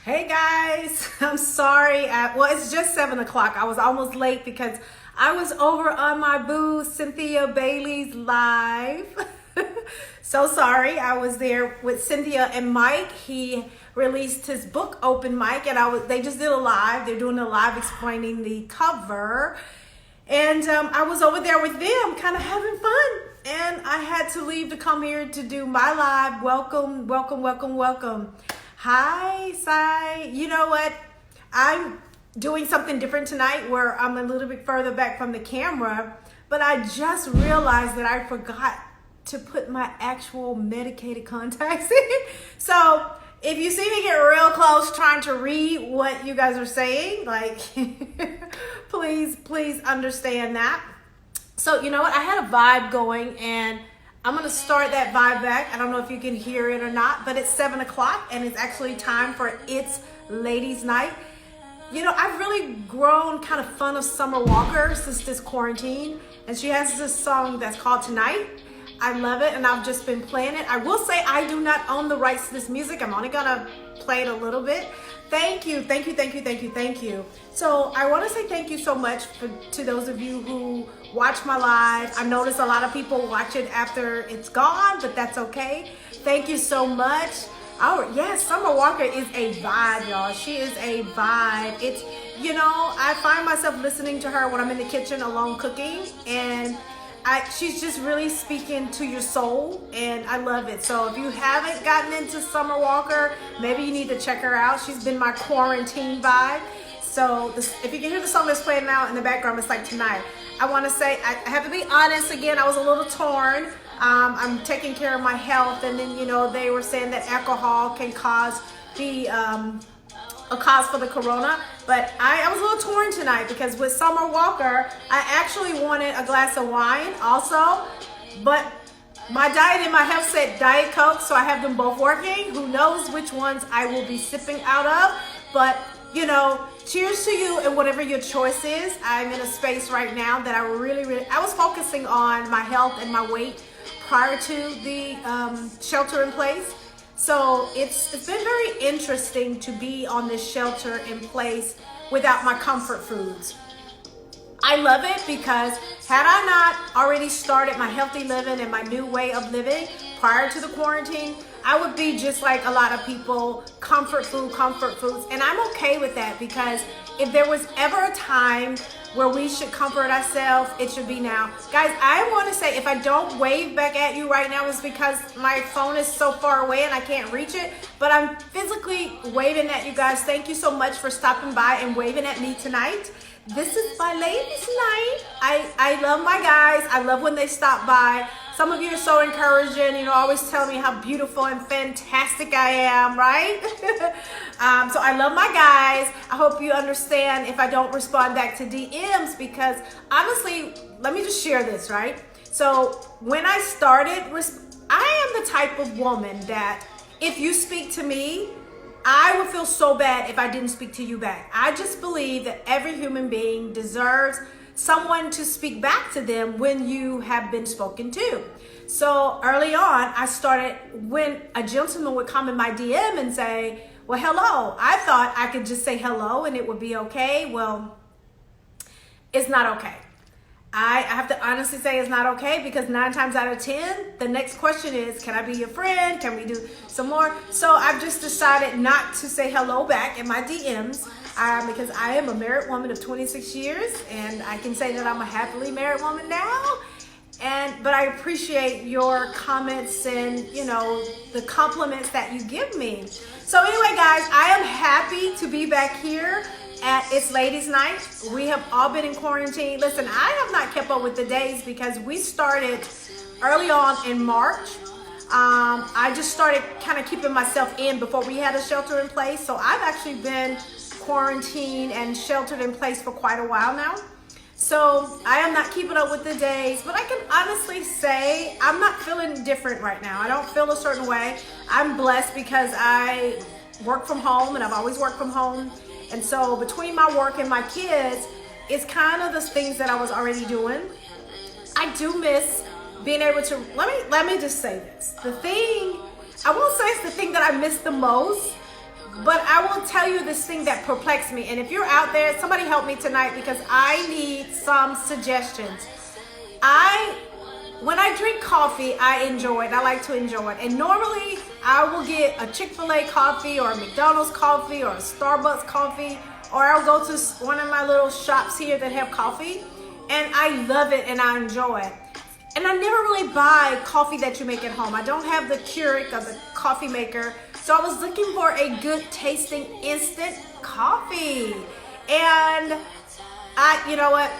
Hey guys, I'm sorry. Well, it's just 7 o'clock. I was almost late because I was over on my boo Cynthia Bailey's live. So sorry. I was there with Cynthia and Mike. He released his book Open Mic, and they just did a live. They're doing a live explaining the cover. And I was over there with them kind of having fun. And I had to leave to come here to do my live. Welcome, welcome, welcome, welcome. Hi, Sai. You know what? I'm doing something different tonight where I'm a little bit further back from the camera, but I just realized that I forgot to put my actual medicated contacts in. So if you see me get real close trying to read what you guys are saying, like, please understand that. So you know what? I had a vibe going, and I'm going to start that vibe back. I don't know if you can hear it or not, but it's 7 o'clock and it's actually time for It's Ladies Night. You know, I've really grown kind of fond of Summer Walker since this quarantine, and she has this song that's called Tonight. I love it, and I've just been playing it. I will say I do not own the rights to this music. I'm only going to play it a little bit. Thank you. So I want to say thank you so much to those of you who watch my live. I notice a lot of people watch it after it's gone, but that's okay. Thank you so much. Oh yes, Summer Walker is a vibe, y'all. She is a vibe. It's, you know, I find myself listening to her when I'm in the kitchen alone cooking, and she's just really speaking to your soul, and I love it. So if you haven't gotten into Summer Walker, maybe you need to check her out. She's been my quarantine vibe. So if you can hear the song that's playing now in the background, it's like Tonight. I want to say, I have to be honest again, I was a little torn. I'm taking care of my health, and then, you know, they were saying that alcohol can cause a cause for the corona, but I was a little torn tonight because with Summer Walker, I actually wanted a glass of wine also, but my diet and my health said Diet Coke, so I have them both working. Who knows which ones I will be sipping out of, but you know, cheers to you and whatever your choice is. I'm in a space right now that I was focusing on my health and my weight prior to the shelter in place. So it's been very interesting to be on this shelter in place without my comfort foods. I love it because had I not already started my healthy living and my new way of living prior to the quarantine, I would be just like a lot of people, comfort foods. And I'm okay with that, because if there was ever a time where we should comfort ourselves, it should be now. Guys, I want to say, if I don't wave back at you right now, it's because my phone is so far away and I can't reach it, but I'm physically waving at you guys. Thank you so much for stopping by and waving at me tonight. This is my ladies' night. I love my guys. I love when they stop by. Some of you are so encouraging, you know, always telling me how beautiful and fantastic I am, right? So I love my guys. I hope you understand if I don't respond back to DMs, because honestly, let me just share this, right? So when I started, I am the type of woman that if you speak to me, I would feel so bad if I didn't speak to you back. I just believe that every human being deserves someone to speak back to them when you have been spoken to. So early on, I started, when a gentleman would come in my DM and say, well, hello, I thought I could just say hello and it would be okay. Well, it's not okay. I have to honestly say it's not okay, because 9 times out of 10, the next question is, can I be your friend? Can we do some more? So I've just decided not to say hello back in my DMs, because I am a married woman of 26 years, and I can say that I'm a happily married woman now. But I appreciate your comments and, you know, the compliments that you give me. So anyway, guys, I am happy to be back here at It's Ladies Night. We have all been in quarantine. Listen, I have not kept up with the days because we started early on in March. I just started kind of keeping myself in before we had a shelter in place. So I've actually been quarantined and sheltered in place for quite a while now. So I am not keeping up with the days, but I can honestly say I'm not feeling different right now. I don't feel a certain way. I'm blessed because I work from home, and I've always worked from home. And so between my work and my kids, it's kind of the things that I was already doing. I do miss being able to, let me just say this. The thing, I won't say it's the thing that I miss the most, But I will tell you this thing that perplexed me. And if you're out there, somebody help me tonight because I need some suggestions. When I drink coffee, I enjoy it. I like to enjoy it. And normally I will get a Chick-fil-A coffee or a McDonald's coffee or a Starbucks coffee, or I'll go to one of my little shops here that have coffee. And I love it and I enjoy it. And I never really buy coffee that you make at home. I don't have the Keurig or the coffee maker. So I was looking for a good tasting instant coffee. And you know what?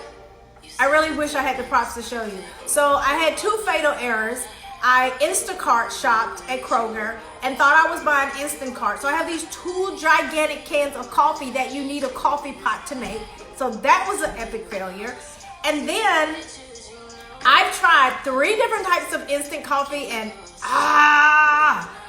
I really wish I had the props to show you. So I had two fatal errors. I Instacart shopped at Kroger and thought I was buying Instacart. So I have these two gigantic cans of coffee that you need a coffee pot to make. So that was an epic failure. And then I've tried 3 different types of instant coffee and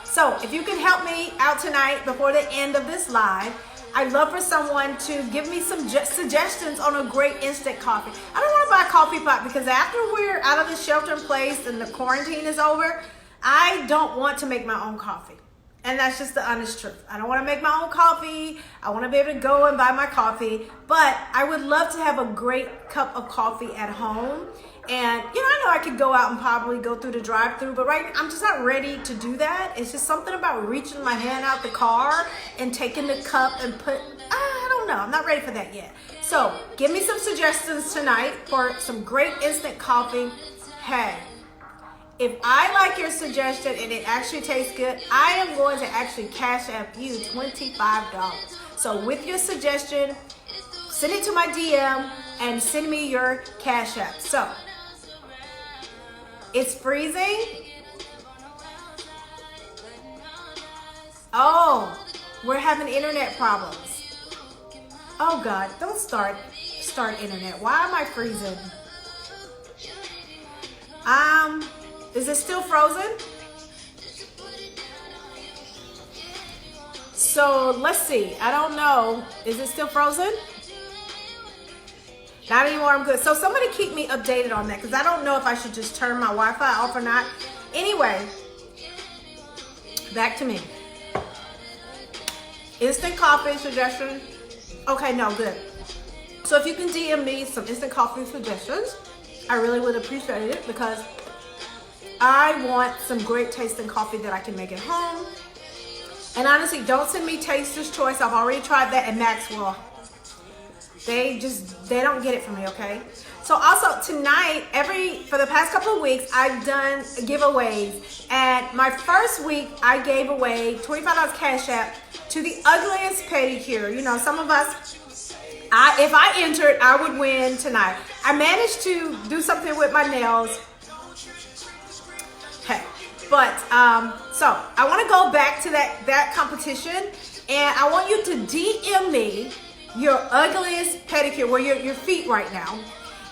so if you can help me out tonight before the end of this live, I'd love for someone to give me some suggestions on a great instant coffee. I don't want to buy a coffee pot because after we're out of the shelter in place and the quarantine is over, I don't want to make my own coffee. And that's just the honest truth. I don't want to make my own coffee. I want to be able to go and buy my coffee. But I would love to have a great cup of coffee at home. And, I know I could go out and probably go through the drive-thru, but right now I'm just not ready to do that. It's just something about reaching my hand out the car and taking the cup and I don't know. I'm not ready for that yet. So give me some suggestions tonight for some great instant coffee. Hey, if I like your suggestion and it actually tastes good, I am going to actually cash app you $25. So with your suggestion, send it to my DM and send me your cash app. So it's freezing. Oh, we're having internet problems. Oh God, don't start internet. Why am I freezing? Is it still frozen? So let's see. I don't know. Is it still frozen? Not anymore, I'm good. So somebody keep me updated on that because I don't know if I should just turn my Wi-Fi off or not. Anyway, back to me. Instant coffee suggestion. Okay, no, good. So if you can DM me some instant coffee suggestions, I really would appreciate it because I want some great tasting coffee that I can make at home. And honestly, don't send me Taster's Choice. I've already tried that at Maxwell. They don't get it from me, okay? So also tonight, for the past couple of weeks, I've done giveaways. And my first week, I gave away $25 cash app to the ugliest pedicure. Some of us, if I entered, I would win tonight. I managed to do something with my nails. Hey, but so I want to go back to that competition, and I want you to DM me your ugliest pedicure, where your feet right now,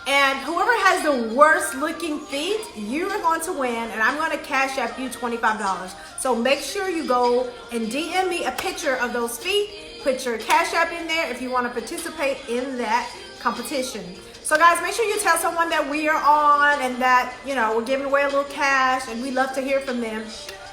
and whoever has the worst looking feet, you are going to win, and I'm going to cash app you $25. So make sure you go and DM me a picture of those feet. Put your cash app in there if you want to participate in that competition. So guys, make sure you tell someone that we are on and that, we're giving away a little cash, and we love to hear from them.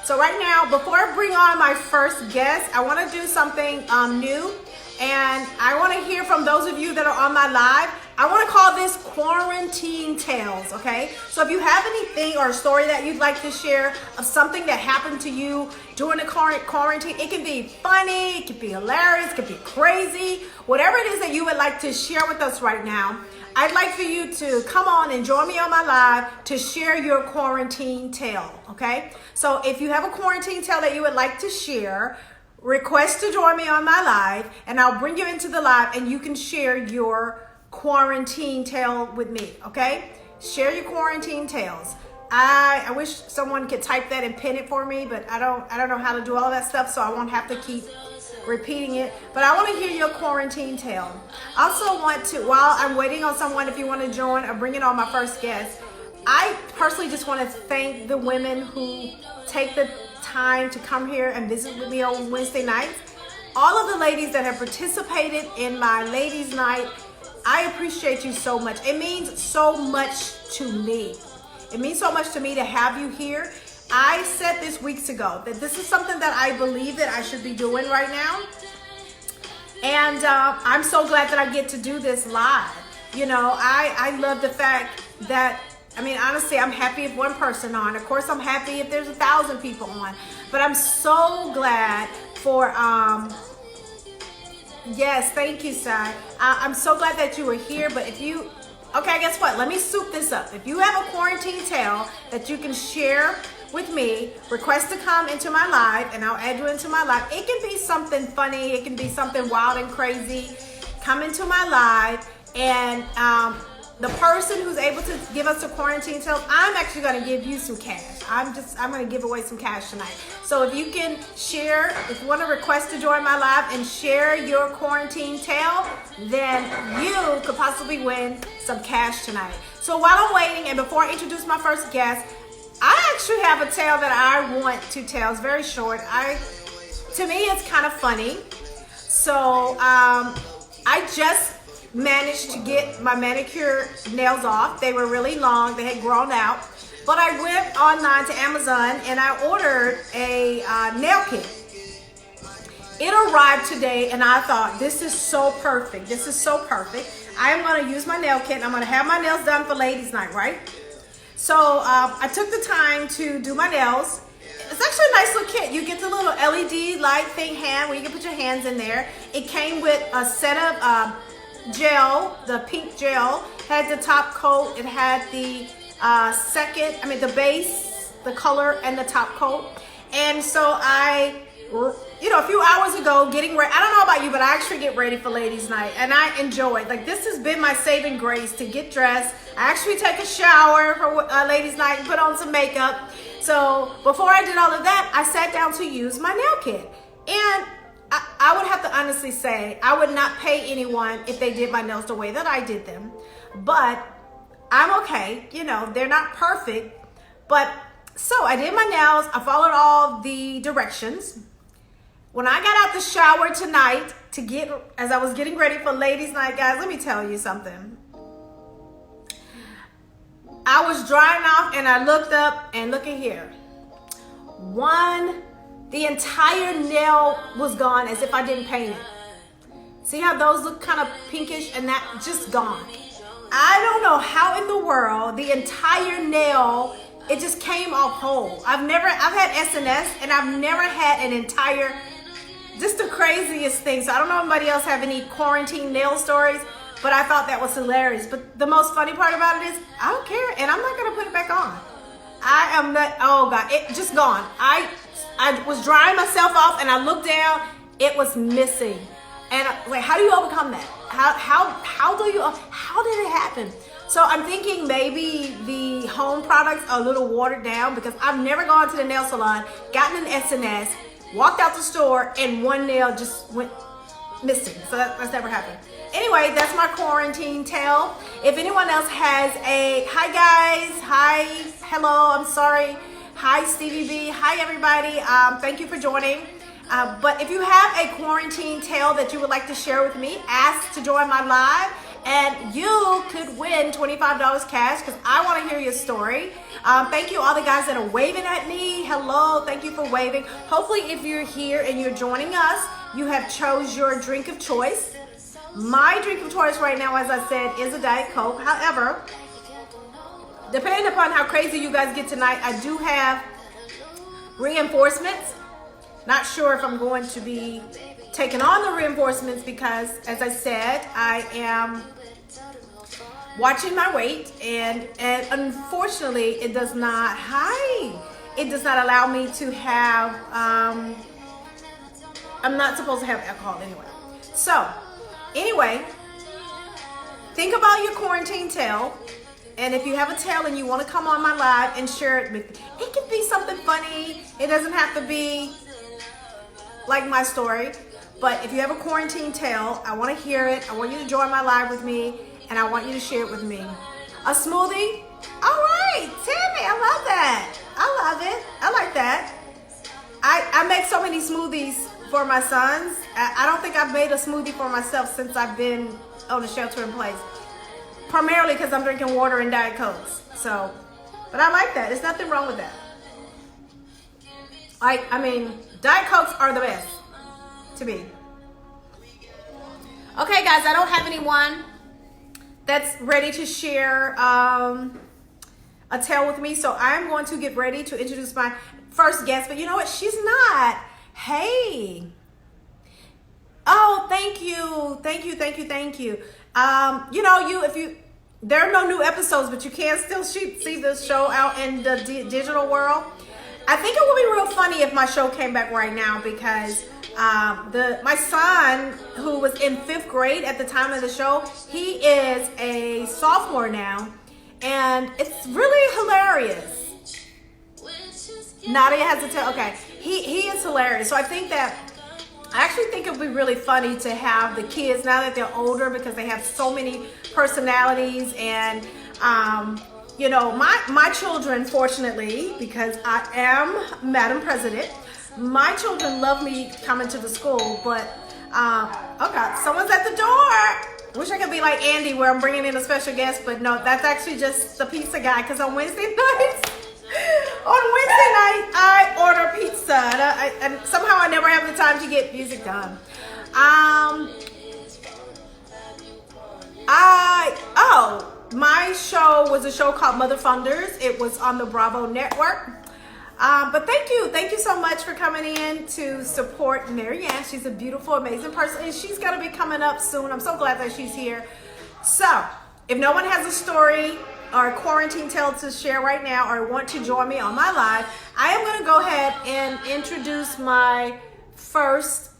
So right now, before I bring on my first guest, I want to do something new. And I want to hear from those of you that are on my live. I want to call this Quarantine Tales, okay? So if you have anything or a story that you'd like to share of something that happened to you during the quarantine, it can be funny, it can be hilarious, it can be crazy, whatever it is that you would like to share with us right now, I'd like for you to come on and join me on my live to share your quarantine tale, okay? So if you have a quarantine tale that you would like to share, request to join me on my live, and I'll bring you into the live and you can share your quarantine tale with me, okay? Share your quarantine tales. I wish someone could type that and pin it for me, but I don't know how to do all that stuff, so I won't have to keep repeating it. But I want to hear your quarantine tale. I also want to, while I'm waiting on someone, if you want to join or bring in on my first guest, I personally just want to thank the women who take the time to come here and visit with me on Wednesday nights. All of the ladies that have participated in my ladies night, I appreciate you so much. It means so much to me. It means so much to me to have you here. I said this weeks ago that this is something that I believe that I should be doing right now. And I'm so glad that I get to do this live. You know, I love the fact that, I mean, honestly, I'm happy if one person on. Of course, I'm happy if there's 1,000 people on. But I'm so glad for, yes, thank you, Sai. I'm so glad that you were here. But if you, okay, guess what? Let me soup this up. If you have a quarantine tale that you can share with me, request to come into my live, and I'll add you into my live. It can be something funny. It can be something wild and crazy. Come into my live, and the person who's able to give us a quarantine tale, I'm actually going to give you some cash. I'm going to give away some cash tonight. So if you can share, if you want to request to join my live and share your quarantine tale, then you could possibly win some cash tonight. So while I'm waiting, and before I introduce my first guest, I actually have a tale that I want to tell. It's very short. To me, it's kind of funny. So I just managed to get my manicure nails off. They were really long. They had grown out. But I went online to Amazon and I ordered a nail kit. It arrived today and I thought, this is so perfect. This is so perfect. I am going to use my nail kit. I'm going to have my nails done for ladies' night, right? So I took the time to do my nails. It's actually a nice little kit. You get the little LED light thing hand where you can put your hands in there. It came with a set of gel, the pink gel, had the top coat. It had the the base, the color, and the top coat. And so a few hours ago, getting ready, I don't know about you, but I actually get ready for ladies' night, and I enjoy it. Like, this has been my saving grace to get dressed. I actually take a shower for ladies' night and put on some makeup. So before I did all of that, I sat down to use my nail kit. And I would have to honestly say, I would not pay anyone if they did my nails the way that I did them. But I'm okay. You know, they're not perfect. But so I did my nails. I followed all the directions. When I got out the shower tonight as I was getting ready for ladies' night, guys, let me tell you something. I was drying off and I looked up and look at here. The entire nail was gone as if I didn't paint it. See how those look kind of pinkish, and that just gone. I don't know how in the world the entire nail, it just came off whole. I've had SNS and I've never had an entire, just the craziest thing. So I don't know if anybody else have any quarantine nail stories, but I thought that was hilarious. But the most funny part about it is I don't care, and I'm not going to put it back on. I am not, oh God, it just gone. I was drying myself off and I looked down, it was missing. And like, how do you overcome that? How did it happen? So I'm thinking maybe the home products are a little watered down, because I've never gone to the nail salon, gotten an SNS, walked out the store, and one nail just went missing. So that's never happened. Anyway, that's my quarantine tale. If anyone else has hi guys, hi, hello, I'm sorry. Hi Stevie B, hi everybody. Thank you for joining. But if you have a quarantine tale that you would like to share with me, ask to join my live, and you could win $25 cash, because I want to hear your story. Thank you all the guys that are waving at me. Hello, thank you for waving. Hopefully if you're here and you're joining us, you have chose your drink of choice. My drink of choice right now, as I said, is a Diet Coke. However, depending upon how crazy you guys get tonight, I do have reinforcements. Not sure if I'm going to be taking on the reinforcements, because, as I said, I am watching my weight, and unfortunately it does not allow me to have I'm not supposed to have alcohol anyway. So anyway, think about your quarantine tale, and if you have a tale and you want to come on my live and share it with me, it can be something funny. It doesn't have to be like my story. But if you have a quarantine tale, I want to hear it. I want you to join my live with me, and I want you to share it with me. A smoothie? All right, Tammy, I love that. I love it. I like that. I make so many smoothies for my sons. I don't think I've made a smoothie for myself since I've been on a shelter in place. Primarily because I'm drinking water and Diet Cokes. So, but I like that. There's nothing wrong with that. I mean, Diet Cokes are the best to me. Okay, guys, I don't have anyone that's ready to share a tale with me, so I'm going to get ready to introduce my first guest. But you know what? She's not. Hey. Oh, thank you, thank you, thank you, thank you. If you there are no new episodes, but you can still see the show out in the digital world. I think it would be real funny if my show came back right now because my son, who was in 5th grade at the time of the show, he is a sophomore now, and it's really hilarious. Nadia has to tell. Okay, he is hilarious. So I actually think it would be really funny to have the kids now that they're older because they have so many personalities and my children, fortunately, because I am Madam President, my children love me coming to the school, but oh God, someone's at the door. Wish I could be like Andy where I'm bringing in a special guest, but no, that's actually just the pizza guy because on Wednesday nights, I order pizza and somehow I never have the time to get music done. My show was a show called Mother Funders. It was on the Bravo network. But thank you so much for coming in to support Maryam. She's a beautiful, amazing person, and she's gonna be coming up soon. I'm so glad that she's here. So, if no one has a story or a quarantine tale to share right now, or want to join me on my live, I am gonna go ahead and introduce my first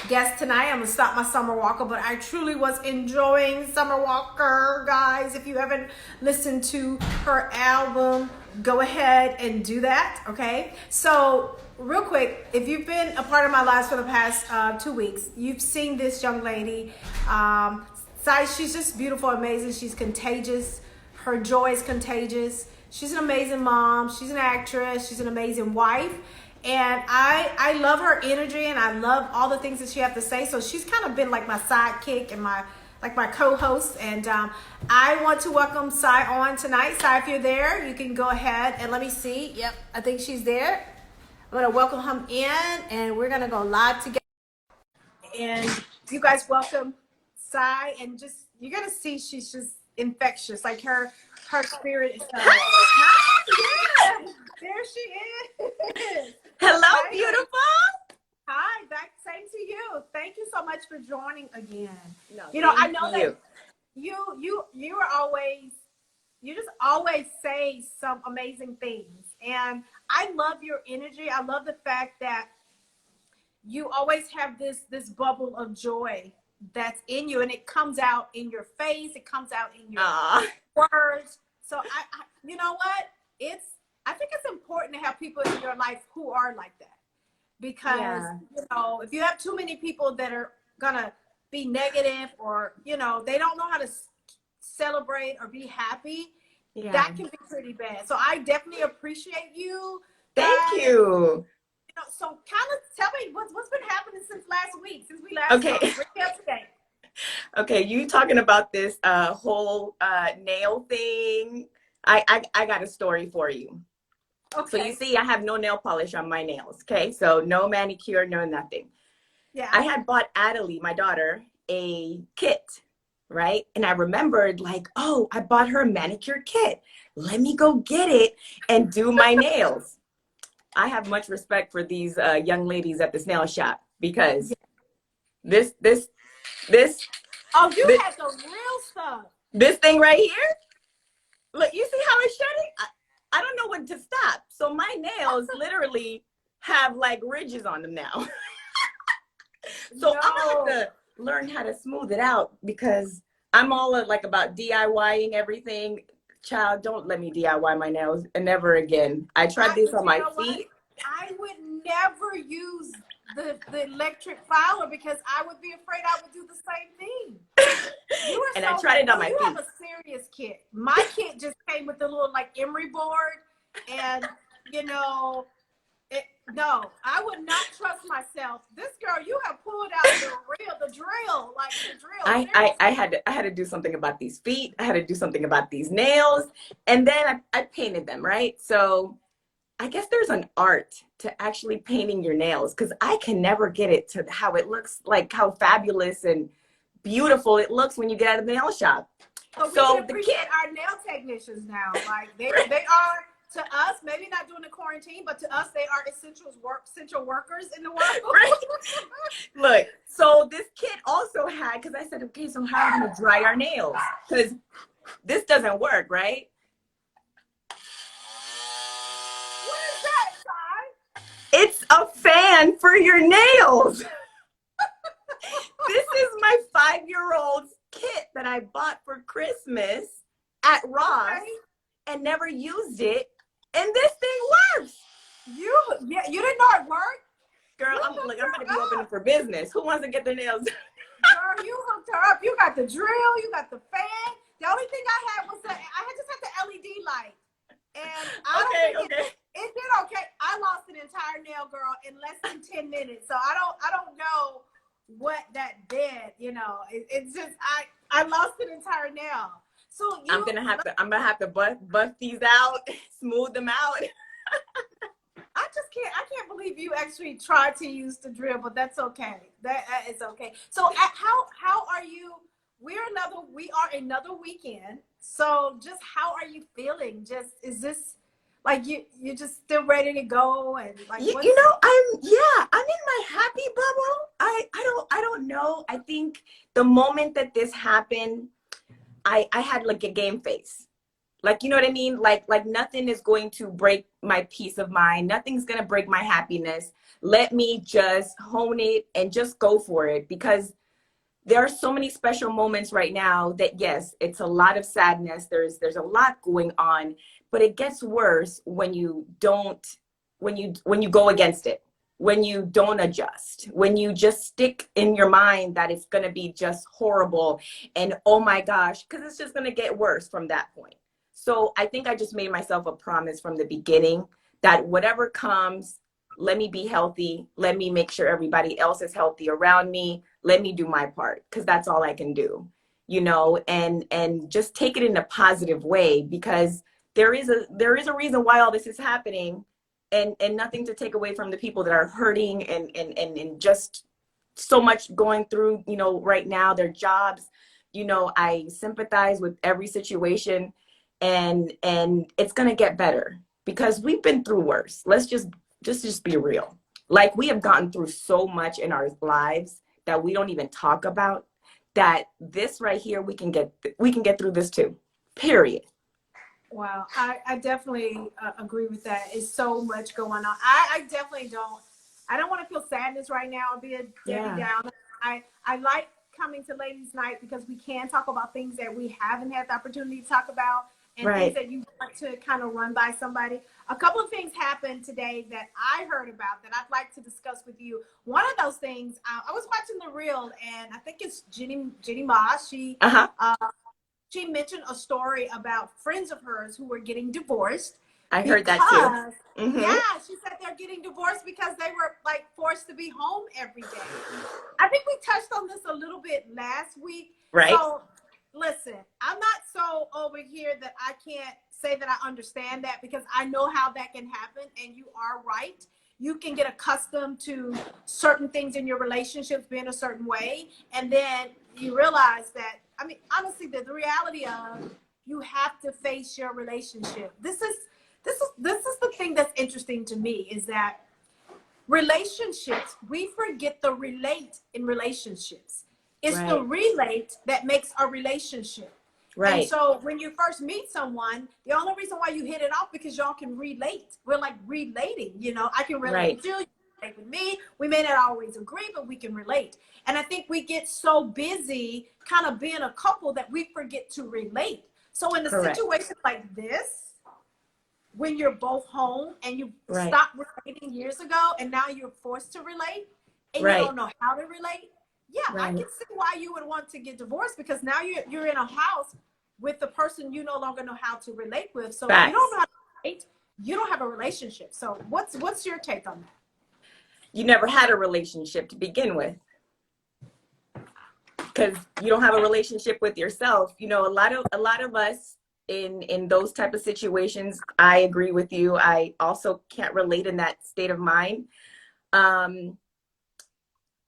guest tonight. I'm gonna stop my Summer Walker, but I truly was enjoying Summer Walker, guys. If you haven't listened to her album, go ahead and do that. Okay, so real quick, if you've been a part of my lives for the past 2 weeks, you've seen this young lady. She's just beautiful, amazing. She's contagious. Her joy is contagious. She's an amazing mom. She's an actress. She's an amazing wife. And I love her energy, and I love all the things that she has to say. So she's kind of been like my sidekick and my co-host. And I want to welcome Sai on tonight. Sai, if you're there, you can go ahead and let me see. Yep, I think she's there. I'm gonna welcome him in, and we're gonna go live together. And you guys welcome Sai, and just you're gonna see she's just infectious. Like her spirit is. Yeah, there she is. Hello, Hi, beautiful. Hi, same to you. Thank you so much for joining again. No, I know that you are always, you just always say some amazing things, and I love your energy. I love the fact that you always have this bubble of joy that's in you, and it comes out in your face. It comes out in your words. So I you know what? I think it's important to have people in your life who are like that, because if you have too many people that are gonna be negative, or they don't know how to celebrate or be happy, that can be pretty bad. So I definitely appreciate you. Thank you. So kind of tell me what's been happening since last week, since we last today. Okay, you talking about this whole nail thing? I got a story for you. Okay. So you see, I have no nail polish on my nails. Okay, so no manicure, no nothing. Yeah. I had bought Adelie, my daughter, a kit, right? And I remembered, like, oh, I bought her a manicure kit. Let me go get it and do my nails. I have much respect for these young ladies at this nail shop, because this. Oh, you had the real stuff. This thing right here. Look, you see how it's shedding? I don't know when to stop. So my nails literally have like ridges on them now. So I'm gonna have to learn how to smooth it out, because I'm all like about DIYing everything. Child, don't let me DIY my nails, and never again. I tried this on my feet. I would never use the electric filer, because I would be afraid I would do the same thing. I tried it on my feet. You have a serious kit. My kit just came with the little like emery board, and no, I would not trust myself. This girl, you have pulled out the drill. I had to do something about these feet. I had to do something about these nails, and then I painted them, right? So I guess there's an art to actually painting your nails, because I can never get it to how it looks, like how fabulous and beautiful it looks when you get out of the nail shop. So we can appreciate our nail technicians now. Like they are, to us, maybe not during the quarantine, but to us, they are essential workers in the world. Right. Look, so this kid also had, because I said, okay, so how are we going to dry our nails? Because this doesn't work, right? What is that, Si? It's a fan for your nails. This is my 5-year-old's kit that I bought for Christmas at Ross and never used it. And this thing works. You didn't know it worked? Girl, I'm going to be open for business. Who wants to get their nails done? Girl, you hooked her up. You got the drill. You got the fan. The only thing I had was just had the LED light. And it did okay. I lost an entire nail, girl, in less than 10 minutes. So I don't know what that did. You know, it's just I lost an entire nail. So I'm gonna have to buff these out, smooth them out. I can't believe you actually tried to use the drill, but that's okay. That is okay. So how are you? We are another weekend. So just how are you feeling? Just, is this like you're just still ready to go? And like, I'm in my happy bubble. I don't know. I think the moment that this happened, I had like a game face. Like, you know what I mean? Like nothing is going to break my peace of mind. Nothing's going to break my happiness. Let me just hone it and just go for it, because there are so many special moments right now that, yes, it's a lot of sadness. There's a lot going on, but it gets worse when you go against it, when you don't adjust, when you just stick in your mind that it's going to be just horrible and oh my gosh, because it's just going to get worse from that point. So I think I just made myself a promise from the beginning that whatever comes, let me be healthy. Let me make sure everybody else is healthy around me. Let me do my part, because that's all I can do, and just take it in a positive way, because there is a reason why all this is happening, and nothing to take away from the people that are hurting and just so much going through, right now, their jobs. I sympathize with every situation, and it's going to get better, because we've been through worse. Let's just be real. Like, we have gotten through so much in our lives that we don't even talk about, that this right here, we can get through this too, period. Wow. I definitely agree with that. It's so much going on. I definitely I don't want to feel sadness right now or be a Debbie Downer. I like coming to Ladies Night because we can talk about things that we haven't had the opportunity to talk about, and things that you want to kind of run by somebody. A couple of things happened today that I heard about that I'd like to discuss with you. One of those things, I was watching the reel, and I think it's Jenny Ma. She mentioned a story about friends of hers who were getting divorced. I heard that too. Mm-hmm. Yeah, she said they're getting divorced because they were like forced to be home every day. I think we touched on this a little bit last week. Right. So listen, I'm not so over here that I can't say that I understand that, because I know how that can happen, and you are right. You can get accustomed to certain things in your relationships being a certain way, and then you realize that, honestly, the reality of, you have to face your relationship. This is the thing that's interesting to me, is that relationships, we forget the relate in relationships. It's the relate that makes a relationship. Right. And so when you first meet someone, the only reason why you hit it off because y'all can relate. We're like relating, I can relate with you, you relate with me. We may not always agree, but we can relate. And I think we get so busy kind of being a couple that we forget to relate. So in a situation like this, when you're both home and you stopped relating years ago and now you're forced to relate and you don't know how to relate, I can see why you would want to get divorced, because now you're in a house with the person you no longer know how to relate with. So if you don't know how to relate, you don't have a relationship. So what's your take on that? You never had a relationship to begin with, because you don't have a relationship with yourself. A lot of us in those type of situations, I agree with you. I also can't relate in that state of mind.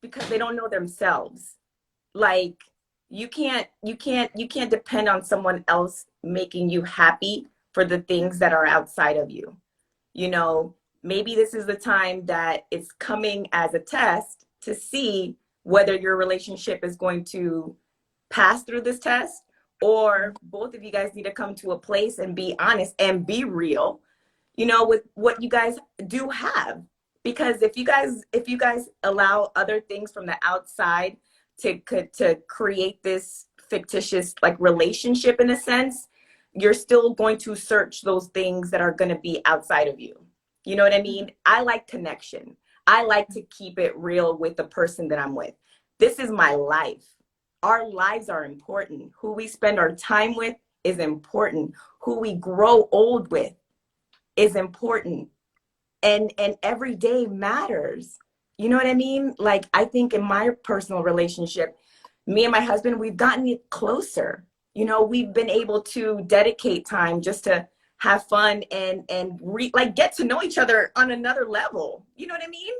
Because they don't know themselves. Like, you can't depend on someone else making you happy for the things that are outside of you. You know, maybe this is the time that it's coming as a test to see whether your relationship is going to pass through this test, or both of you guys need to come to a place and be honest and be real, you know, with what you guys do have. Because if you guys allow other things from the outside to create this fictitious like relationship in a sense, you're still going to search those things that are going to be outside of you. You know what I mean? I like connection. I like to keep it real with the person that I'm with. This is my life. Our lives are important. Who we spend our time with is important. Who we grow old with is important. And every day matters. You know what I mean? Like, I think in my personal relationship, me and my husband, we've gotten closer. You know, we've been able to dedicate time just to have fun and like get to know each other on another level. You know what I mean?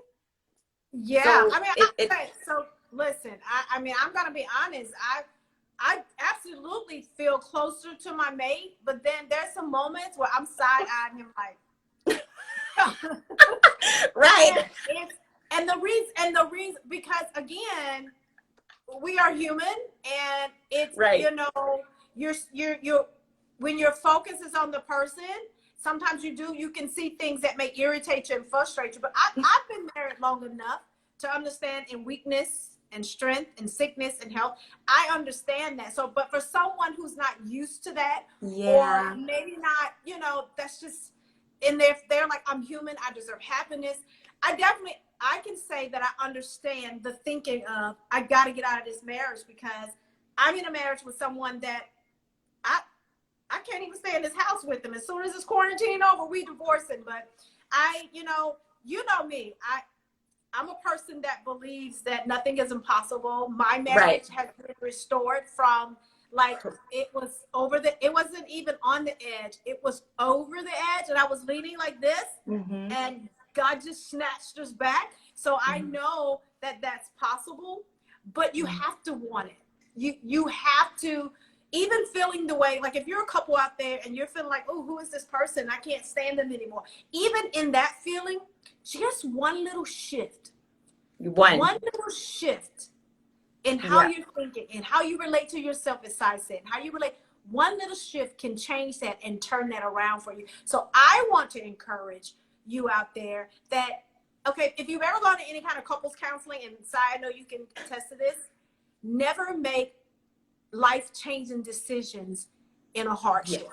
Yeah, So I mean, it so listen, I mean, I'm gonna be honest. I absolutely feel closer to my mate, but then there's some moments where I'm side-eyeing him like, right. and it's and the reason because again, we are human, and it's Right. you know you're when your focus is on the person, sometimes you can see things that may irritate you and frustrate you, but I've been married long enough to understand in weakness and strength and sickness and health. I understand that. So but for someone who's not used to that, or Yeah. maybe not, that's just in there, they're like, I'm human, I deserve happiness. I can say that I understand the thinking of, I got to get out of this marriage because I'm in a marriage with someone that I I can't even stay in this house with them. As soon as this quarantine over, we divorcing. But you know me. I'm a person that believes that nothing is impossible. My Right. marriage has been restored from, like, it wasn't even on the edge. It was over the edge, and I was leaning like this, Mm-hmm. and God just snatched us back. So I Mm-hmm. know that that's possible, but you Mm-hmm. have to want it. You have to, even feeling the way, like if you're a couple out there and you're feeling like, oh, who is this person? I can't stand them anymore. Even in that feeling, just One. one little shift in how Yeah. you're thinking and how you relate to yourself, as I said, how you relate. One little shift can change that and turn that around for you. So I want to encourage you out there that, okay, if you've ever gone to any kind of couples counseling, and Si, I know you can attest to this, never make life-changing decisions in a Yes. hardship.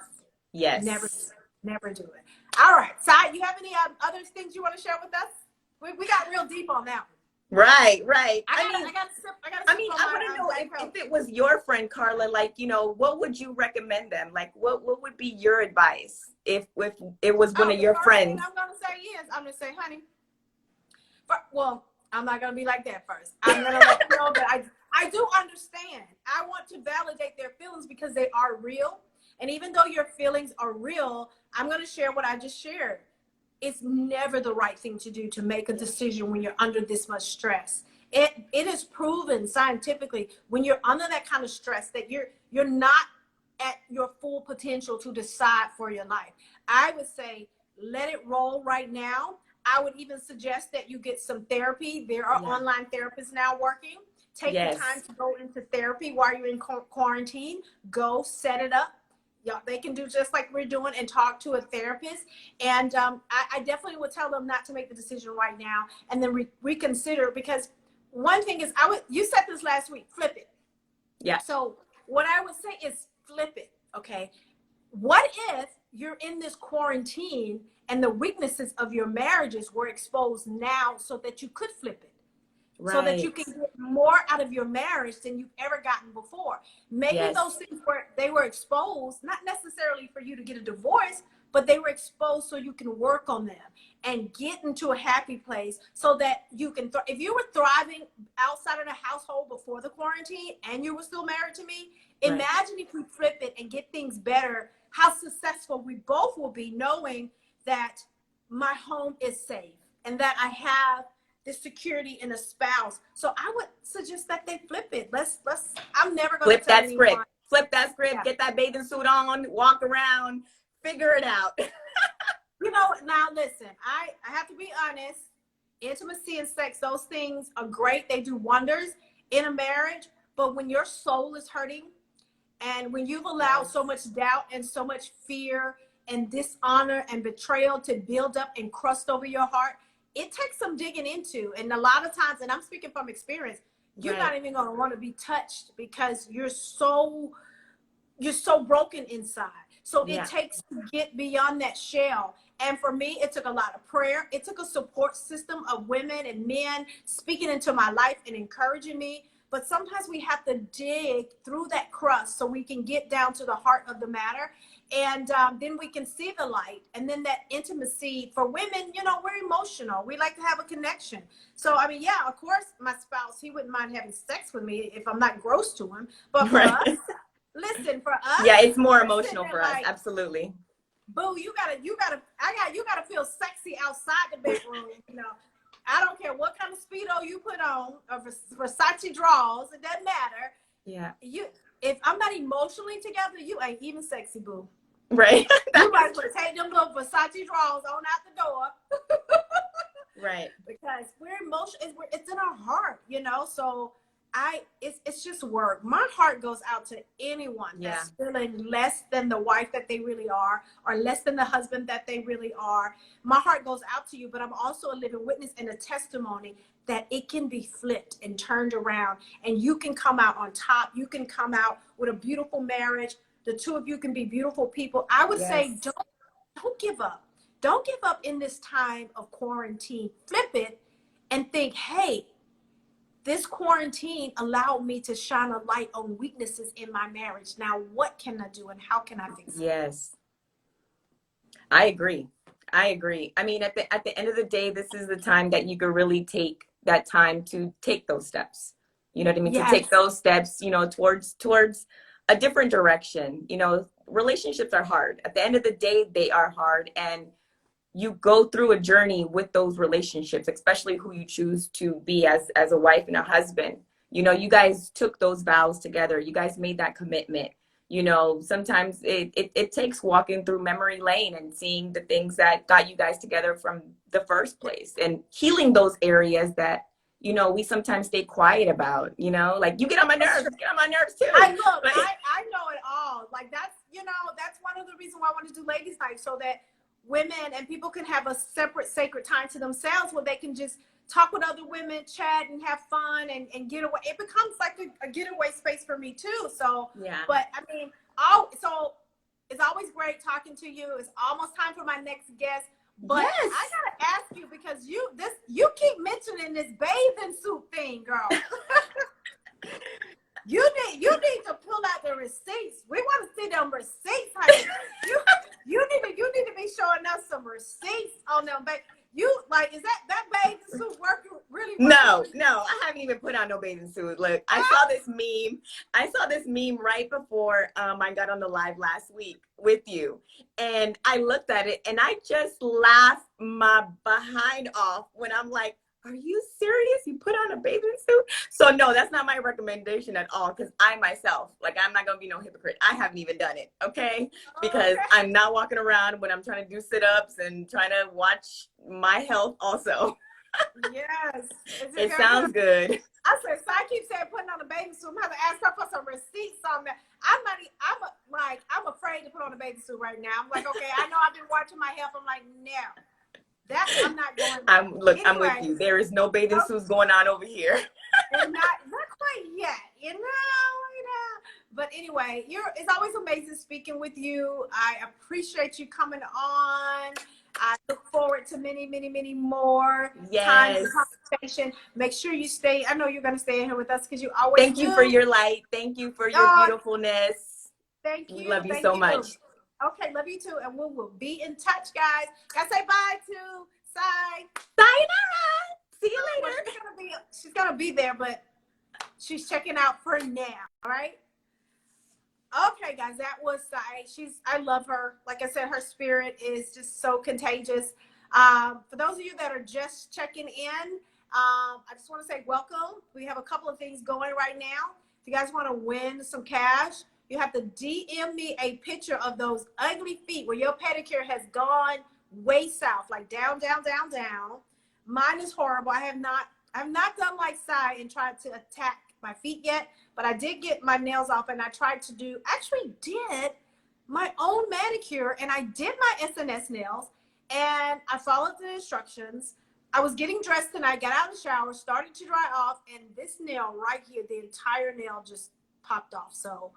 Never do Yes. it. Never do it. All right, Si, you have any other things you want to share with us? We got real deep on that one. Right. Right. I got to I sip mean, on I my want to know Diet if Coke. it was your friend Carla, like, you know, what would you recommend them? Like, what would be your advice if it was one Oh, of the your first thing friends? I'm gonna say is, I'm gonna say, honey. Well, I'm not gonna be like that first. I'm gonna let you know that I do understand. I want to validate their feelings because they are real. And even though your feelings are real, I'm gonna share what I just shared. It's never the right thing to do to make a decision when you're under this much stress. It is proven scientifically, when you're under that kind of stress, that you're not at your full potential to decide for your life. I would say let it roll right now. I would even suggest that you get some therapy. There are Yeah. online therapists now working. Take the time Yes. to go into therapy while you're in quarantine. Go set it up. Yeah, they can do just like we're doing and talk to a therapist. And I definitely would tell them not to make the decision right now and then reconsider, because one thing is, you said this last week, flip it. Yeah. So what I would say is flip it. Okay. What if you're in this quarantine and the weaknesses of your marriages were exposed now so that you could flip it? So that you Right. can get more out of your marriage than you've ever gotten before. Maybe those Yes. things they were exposed, not necessarily for you to get a divorce, but they were exposed so you can work on them and get into a happy place so that you can, if you were thriving outside of the household before the quarantine and you were still married to me, Right. imagine if we flip it and get things better, how successful we both will be, knowing that my home is safe and that I have this security in a spouse. So I would suggest that they flip it. I'm never going to Flip tell that anyone. script. Flip that script. Yeah. Get that bathing suit on. Walk around. Figure it out. You know, now listen, I have to be honest. Intimacy and sex, those things are great. They do wonders in a marriage. But when your soul is hurting, and when you've allowed so much doubt and so much fear and dishonor and betrayal to build up and crust over your heart, it takes some digging into. And a lot of times, and I'm speaking from experience, you're not even going to want to be touched because you're so broken inside. So it takes to get beyond that shell. And for me, it took a lot of prayer. It took a support system of women and men speaking into my life and encouraging me. But sometimes we have to dig through that crust so we can get down to the heart of the matter. And then we can see the light. And then that intimacy for women, you know, we're emotional. We like to have a connection. So, I mean, yeah, of course, my spouse, he wouldn't mind having sex with me if I'm not gross to him. But for us, listen, for us. Yeah, it's more emotional for us. Absolutely. Boo, you gotta feel sexy outside the bedroom, you know. I don't care what kind of Speedo you put on or Versace drawers, it doesn't matter. Yeah. If I'm not emotionally together, you ain't even sexy, boo. Right. You might as well take them little Versace drawers on out the door. Right. Because we're emotional, it's in our heart, you know. So it's just work. My heart goes out to anyone that's feeling less than the wife that they really are, or less than the husband that they really are. My heart goes out to you, but I'm also a living witness and a testimony that it can be flipped and turned around, and you can come out on top. You can come out with a beautiful marriage. The two of you can be beautiful people. I would say don't give up. Don't give up in this time of quarantine. Flip it and think, hey, this quarantine allowed me to shine a light on weaknesses in my marriage. Now, what can I do and how can I fix it? Yes. I agree. I mean, at the end of the day, this is the time that you can really take that time to take those steps. You know what I mean? Yes. To take those steps, you know, towards a different direction. You know, relationships are hard. At the end of the day, they are hard. And you go through a journey with those relationships, especially who you choose to be as a wife and a husband. You know, you guys took those vows together. You guys made that commitment. You know, sometimes it takes walking through memory lane and seeing the things that got you guys together from the first place and healing those areas that, you know, we sometimes stay quiet about, you know, like you get on my nerves, too. I know it all. Like that's one of the reasons why I want to do ladies night, so that women and people can have a separate sacred time to themselves where they can just talk with other women, chat and have fun and get away. It becomes like a getaway space for me too. So, but I mean, so it's always great talking to you. It's almost time for my next guest. But I gotta ask you, because you keep mentioning this bathing suit thing, girl. You need to pull out the receipts. We want to see them receipts, honey. You need to be showing us some receipts on them. Is that bathing suit working really well? No, I haven't even put on no bathing suit. Look, I saw this meme right before I got on the live last week with you, and I looked at it and I just laughed my behind off when I'm like, are you serious? You put on a bathing suit? So no, that's not my recommendation at all, because I myself, like, I'm not going to be no hypocrite. I haven't even done it, okay? Because I'm not walking around when I'm trying to do sit-ups and trying to watch my health also. Yes. It sounds good. I said, so I keep saying putting on a bathing suit. I'm going to ask her for some receipts on that. I'm afraid to put on a bathing suit right now. I'm like, okay, I know I've been watching my health. I'm like, no. I'm not going. I'm with you. There is no bathing suits going on over here. And not quite yet, you know. But anyway, it's always amazing speaking with you. I appreciate you coming on. I look forward to many, many, many more times of conversation. Make sure you stay. I know you're going to stay in here with us because you always Thank you for your light. Thank you for your beautifulness. Thank you. We love you so much. Okay, love you too. And we will be in touch, guys. Gotta say bye to Sai. Sayonara. See you later. Well, she's gonna be there, but she's checking out for now. All right. Okay, guys, that was Sai. I love her. Like I said, her spirit is just so contagious. For those of you that are just checking in, I just want to say welcome. We have a couple of things going right now. If you guys want to win some cash, you have to DM me a picture of those ugly feet where your pedicure has gone way south, like down, down, down, down. Mine is horrible. I've not done like Sai and tried to attack my feet yet, but I did get my nails off and I tried to actually did my own manicure, and I did my SNS nails and I followed the instructions. I was getting dressed tonight, got out of the shower, started to dry off, and this nail right here, the entire nail just popped off. So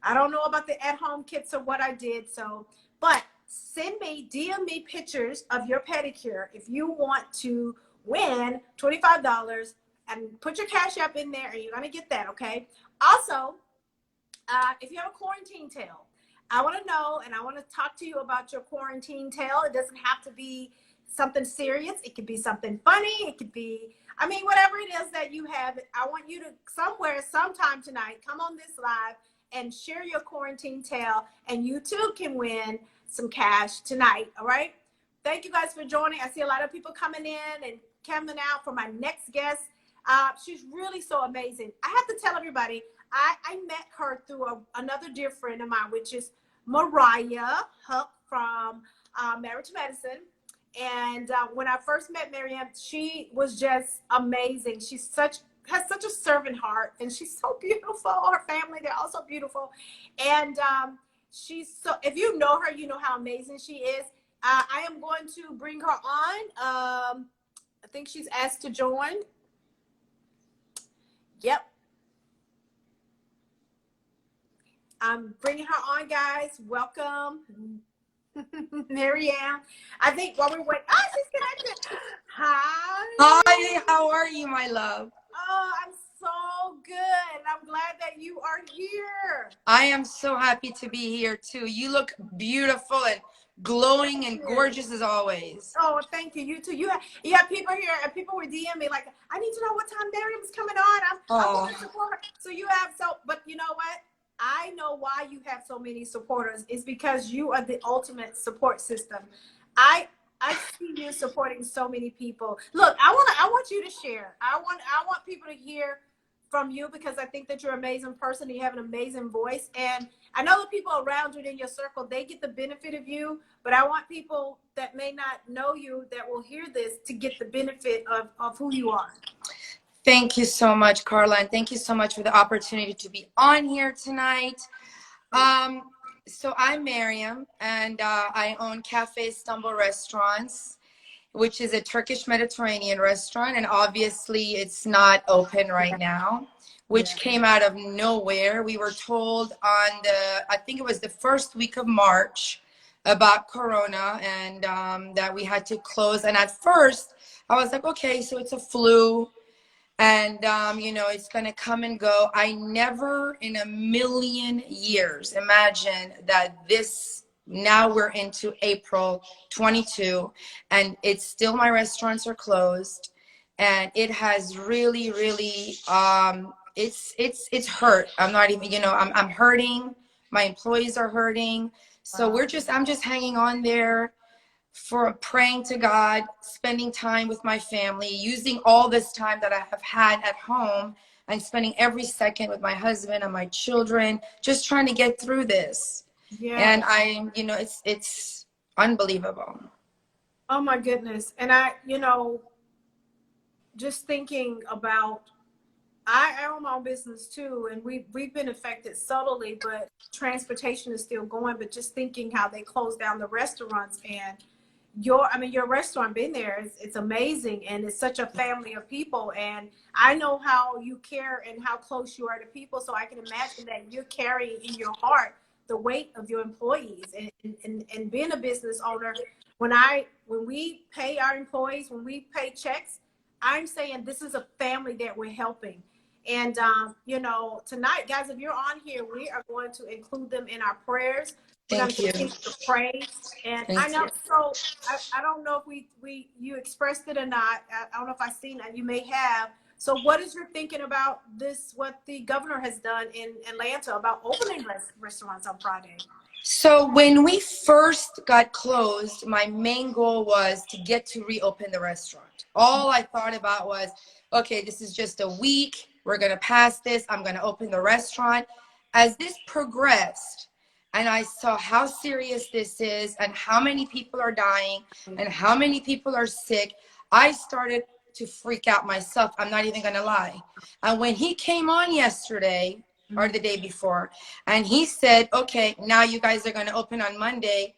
I don't know about the at-home kits or what I did. So, but send me, DM me pictures of your pedicure if you want to win $25, and put your Cash App in there and you're going to get that, okay? Also, if you have a quarantine tale, I want to know and I want to talk to you about your quarantine tale. It doesn't have to be something serious. It could be something funny. It could be, I mean, whatever it is that you have. I want you to sometime tonight, come on this live and share your quarantine tale, and you too can win some cash tonight. All right. Thank you guys for joining. I see a lot of people coming in and coming out for my next guest. She's really so amazing. I have to tell everybody, I met her through another dear friend of mine, which is Mariah Huck from Marriage Medicine. And when I first met Maryam, she was just amazing. Has such a servant heart, and she's so beautiful. Her family, they're also beautiful. And if you know her, you know how amazing she is. I am going to bring her on. I think she's asked to join. Yep. I'm bringing her on, guys. Welcome. Maryam. I think while we're waiting, she's connected. Hi. Hi, how are you, my love? Oh, I'm so good. I'm glad that you are here. I am so happy to be here too. You look beautiful and glowing and gorgeous as always. Oh, thank you. You too. You have people here, and people were DMing me like, I need to know what time Maryam's coming on. I'm going to support her. So you have but you know what? I know why you have so many supporters. It's because you are the ultimate support system. I see you supporting so many people. Look, I want you to share. I want people to hear from you, because I think that you're an amazing person and you have an amazing voice. And I know the people around you in your circle, they get the benefit of you, but I want people that may not know you that will hear this to get the benefit of who you are. Thank you so much, Carla, and thank you so much for the opportunity to be on here tonight. So I'm Maryam, and I own Cafe Istanbul Restaurants, which is a Turkish Mediterranean restaurant, and obviously it's not open right now, which came out of nowhere. We were told on I think it was the first week of March, about Corona, and that we had to close. And at first I was like, okay, so it's a flu, and it's gonna come and go. I never in a million years imagined that now we're into April 22 and it's still, my restaurants are closed, and it has really it's hurt. I'm not even, I'm hurting, my employees are hurting. So I'm just hanging on there, for praying to God, spending time with my family, using all this time that I have had at home and spending every second with my husband and my children, just trying to get through this. Yeah. And it's unbelievable. Oh my goodness. And just thinking about, I own my own business too, and we've been affected subtly, but transportation is still going. But just thinking how they closed down the restaurants, and your restaurant, been there, it's amazing, and it's such a family of people, and I know how you care and how close you are to people, so I can imagine that you're carrying in your heart the weight of your employees, and being a business owner. When we pay our employees, when we pay checks, I'm saying this is a family that we're helping. And tonight, guys, if you're on here, we are going to include them in our prayers. We're going to continue to pray. And I know, so I don't know if you expressed it or not. I don't know if I've seen that. You may have. So what is your thinking about this, what the governor has done in Atlanta about opening restaurants on Friday? So when we first got closed, my main goal was to get to reopen the restaurant. All I thought about was, okay, this is just a week. We're going to pass this. I'm going to open the restaurant. As this progressed, and I saw how serious this is and how many people are dying and how many people are sick, I started to freak out myself. I'm not even going to lie. And when he came on yesterday or the day before, and he said, okay, now you guys are going to open on Monday.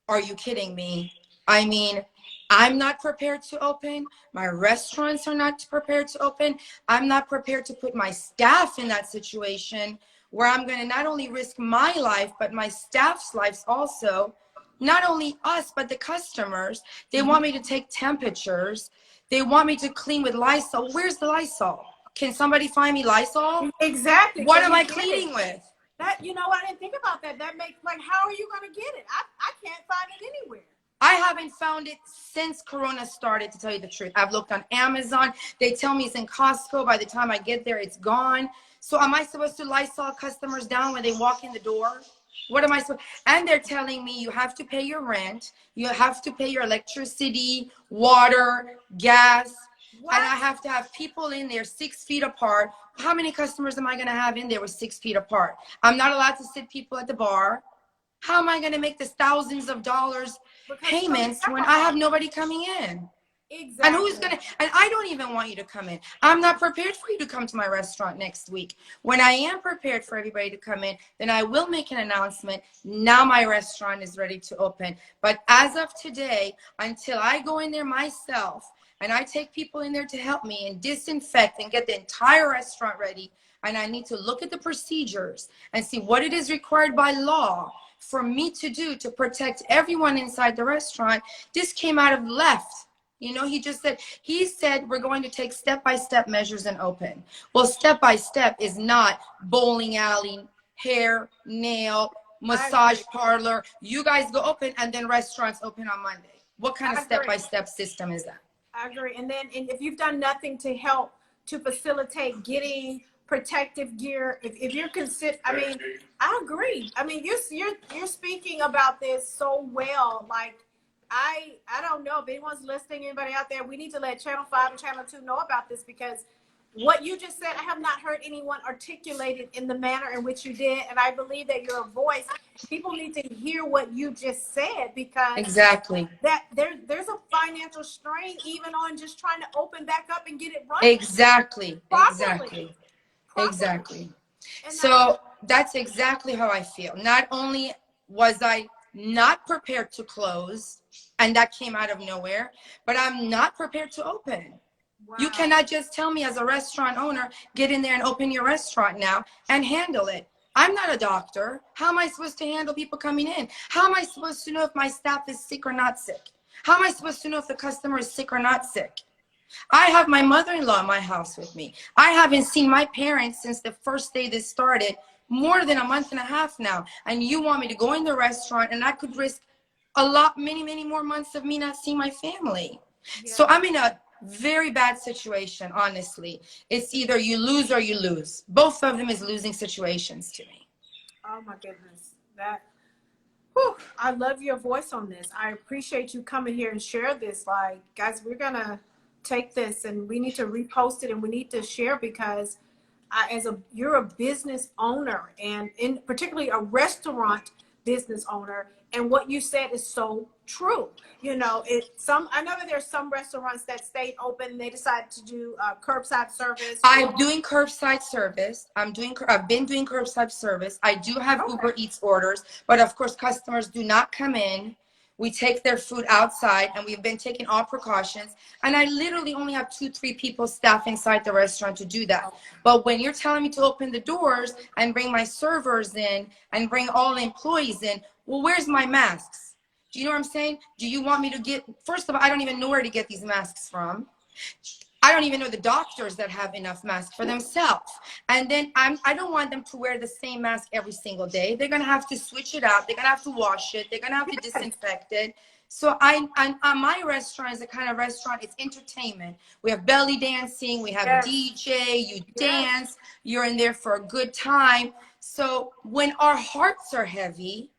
Are you kidding me? I mean, I'm not prepared to open. My restaurants are not prepared to open. I'm not prepared to put my staff in that situation where I'm going to not only risk my life, but my staff's lives also. Not only us, but the customers. They want me to take temperatures. They want me to clean with Lysol. Where's the Lysol? Can somebody find me Lysol? Exactly. What am I cleaning with? That, you know what, I didn't think about that. That makes, like, how are you going to get it? I can't find it anywhere. I haven't found it since Corona started, to tell you the truth. I've looked on Amazon. They tell me it's in Costco. By the time I get there, it's gone. So am I supposed to Lysol customers down when they walk in the door? What am I supposed? And they're telling me you have to pay your rent. You have to pay your electricity, water, gas. What? And I have to have people in there 6 feet apart. How many customers am I going to have in there with 6 feet apart? I'm not allowed to sit people at the bar. How am I going to make this thousands of dollars payments when I have nobody coming in? Exactly. And who's going to, and I don't even want you to come in. I'm not prepared for you to come to my restaurant next week. When I am prepared for everybody to come in, then I will make an announcement. Now my restaurant is ready to open. But as of today, until I go in there myself and I take people in there to help me and disinfect and get the entire restaurant ready, and I need to look at the procedures and see what it is required by law for me to do to protect everyone inside the restaurant. This came out of left. You know, he said we're going to take step-by-step measures and open. Well, step-by-step is not bowling alley, hair, nail, massage parlor. You guys go open and then restaurants open on Monday. What kind of step-by-step system is that? I agree. And then if you've done nothing to help to facilitate getting protective gear, if you're I mean, I agree. I mean, you're speaking about this so well. Like, I don't know if anyone's listening, anybody out there, we need to let Channel 5 and Channel 2 know about this, because what you just said, I have not heard anyone articulate it in the manner in which you did. And I believe that you're a voice. People need to hear what you just said, because exactly that there's a financial strain even on just trying to open back up and get it running. Exactly. Properly. Exactly. So that's exactly how I feel. Not only was I not prepared to close, and that came out of nowhere, but I'm not prepared to open. Wow. You cannot just tell me as a restaurant owner, get in there and open your restaurant now and handle it. I'm not a doctor. How am I supposed to handle people coming in? How am I supposed to know if my staff is sick or not sick? How am I supposed to know if the customer is sick or not sick? I have my mother-in-law in my house with me. I haven't seen my parents since the first day this started, more than a month and a half now. And you want me to go in the restaurant, and I could risk a lot, many more months of me not seeing my family. Yeah. So I'm in a very bad situation, honestly. It's either you lose or you lose. Both of them is losing situations to me. Oh my goodness. Whew, I love your voice on this. I appreciate you coming here and share this. Like, guys, we're going to take this and we need to repost it and we need to share, because you're a business owner, and particularly a restaurant business owner, and what you said is so true. You know, I know that there's some restaurants that stayed open and they decided to do curbside service. I'm doing curbside service. I've been doing curbside service. I do have Uber Eats orders, but of course customers do not come in. We take their food outside, and we've been taking all precautions. And I literally only have 2-3 people staff inside the restaurant to do that. But when you're telling me to open the doors and bring my servers in and bring all the employees in, well, where's my masks? Do you know what I'm saying? Do you want me to get, first of all, I don't even know where to get these masks from. I don't even know the doctors that have enough masks for themselves. And then I don't want them to wear the same mask every single day. They're going to have to switch it out. They're going to have to wash it. They're going to have to disinfect it. So my restaurant is the kind of restaurant, it's entertainment. We have belly dancing. We have DJ. You dance. You're in there for a good time. So when our hearts are heavy,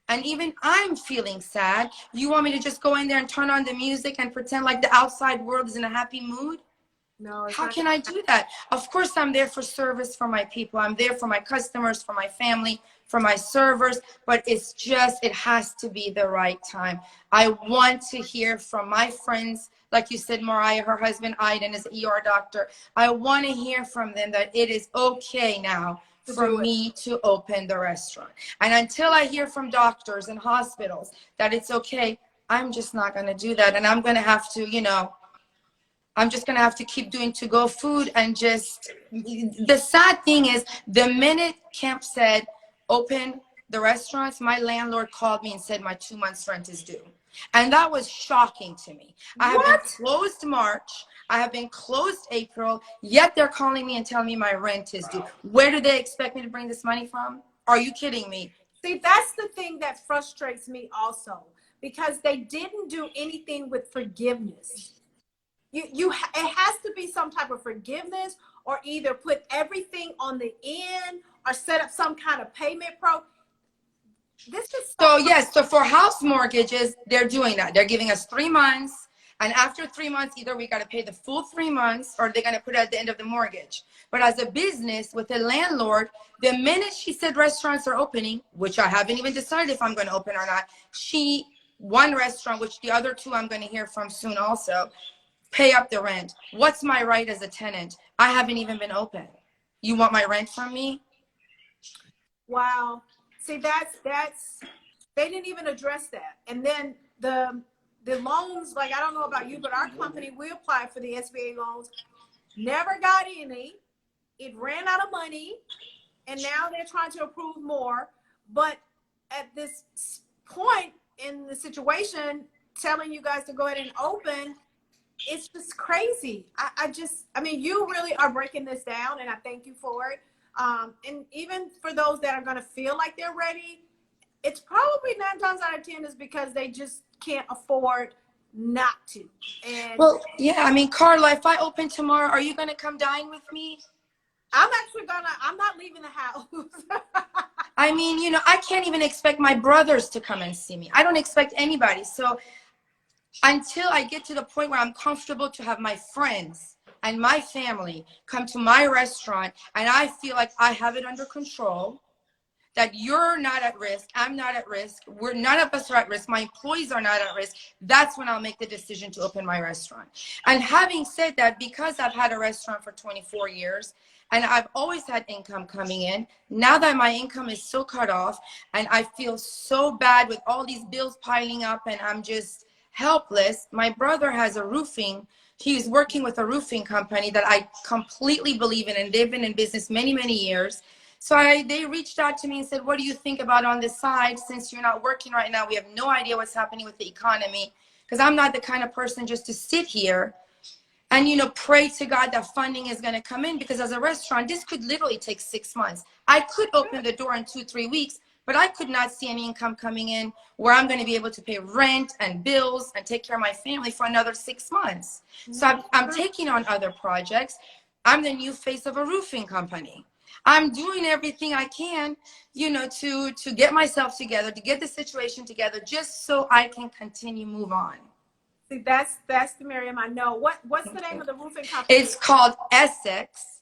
and even I'm feeling sad. You want me to just go in there and turn on the music and pretend like the outside world is in a happy mood? No, it's How not. can I do that? Of course, I'm there for service for my people. I'm there for my customers, for my family, for my servers, but it's just, it has to be the right time. I want to hear from my friends, like you said, Mariah, her husband, Aiden, is an ER doctor. I want to hear from them that it is okay now for me to open the restaurant. And until I hear from doctors and hospitals that it's okay, I'm just not going to do that. And I'm going to have to, you know, I'm just going to have to keep doing to-go food. And just, the sad thing is, the minute Kemp said, open the restaurants, my landlord called me and said my 2 months rent is due. And that was shocking to me. I have been closed March. I have been closed April, yet they're calling me and telling me my rent is due. Where do they expect me to bring this money from? Are you kidding me? See, that's the thing that frustrates me also, because they didn't do anything with forgiveness. It has to be some type of forgiveness, or either put everything on the end or set up some kind of payment pro. This is so yes, so for house mortgages, they're doing that. They're giving us 3 months, and after 3 months, either we got to pay the full 3 months or they're going to put it at the end of the mortgage. But as a business with a landlord, the minute she said restaurants are opening, which I haven't even decided if I'm going to open or not, one restaurant, which the other 2 I'm going to hear from soon also, pay up the rent. What's my right as a tenant? I haven't even been open. You want my rent from me? wow. See, that's they didn't even address that. And then the loans, like, I don't know about you, but our company, we applied for the SBA loans, never got any. It ran out of money, and now they're trying to approve more. But at this point in the situation, telling you guys to go ahead and open, it's just crazy. I mean, you really are breaking this down, and I thank you for it. And even for those that are going to feel like they're ready, it's probably 9 times out of 10 is because they just can't afford not to. And well, yeah, I mean, Carla, if I open tomorrow, are you going to come dine with me? I'm not leaving the house. I mean, you know, I can't even expect my brothers to come and see me. I don't expect anybody. So until I get to the point where I'm comfortable to have my friends and my family come to my restaurant and I feel like I have it under control, that you're not at risk, I'm not at risk, none of us are at risk, my employees are not at risk, that's when I'll make the decision to open my restaurant. And having said that, because I've had a restaurant for 24 years and I've always had income coming in, now that my income is so cut off and I feel so bad with all these bills piling up and I'm just helpless, my brother has a roofing. He's working with a roofing company that I completely believe in, and they've been in business many, many years. So they reached out to me and said, what do you think about on the side? Since you're not working right now, we have no idea what's happening with the economy. Because I'm not the kind of person just to sit here and, you know, pray to God that funding is going to come in. Because as a restaurant, this could literally take 6 months. I could open the door in 2-3 weeks, but I could not see any income coming in where I'm going to be able to pay rent and bills and take care of my family for another 6 months. So I'm taking on other projects. I'm the new face of a roofing company. I'm doing everything I can, you know, to get myself together, to get the situation together, just so I can continue move on. See, that's the Maryam I know. What's the name of the roofing company? It's called Essex.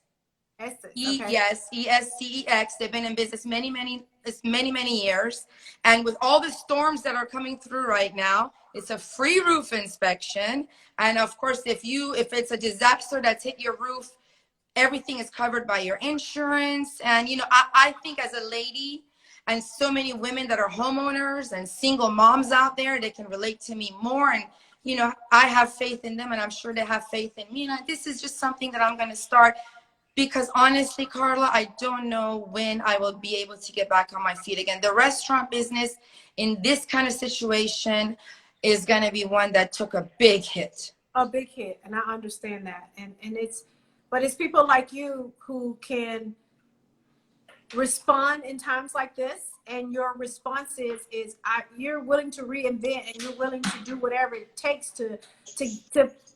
Essex. Okay. Yes, ESCEX. They've been in business many years. And with all the storms that are coming through right now, it's a free roof inspection. And of course, if it's a disaster that's hit your roof, everything is covered by your insurance. And, you know, I think as a lady and so many women that are homeowners and single moms out there, they can relate to me more. And, you know, I have faith in them and I'm sure they have faith in me. And this is just something that I'm going to start because honestly, Carla, I don't know when I will be able to get back on my feet again. The restaurant business in this kind of situation is going to be one that took a big hit. A big hit. And I understand that. And but it's people like you who can respond in times like this, and your response is you're willing to reinvent and you're willing to do whatever it takes to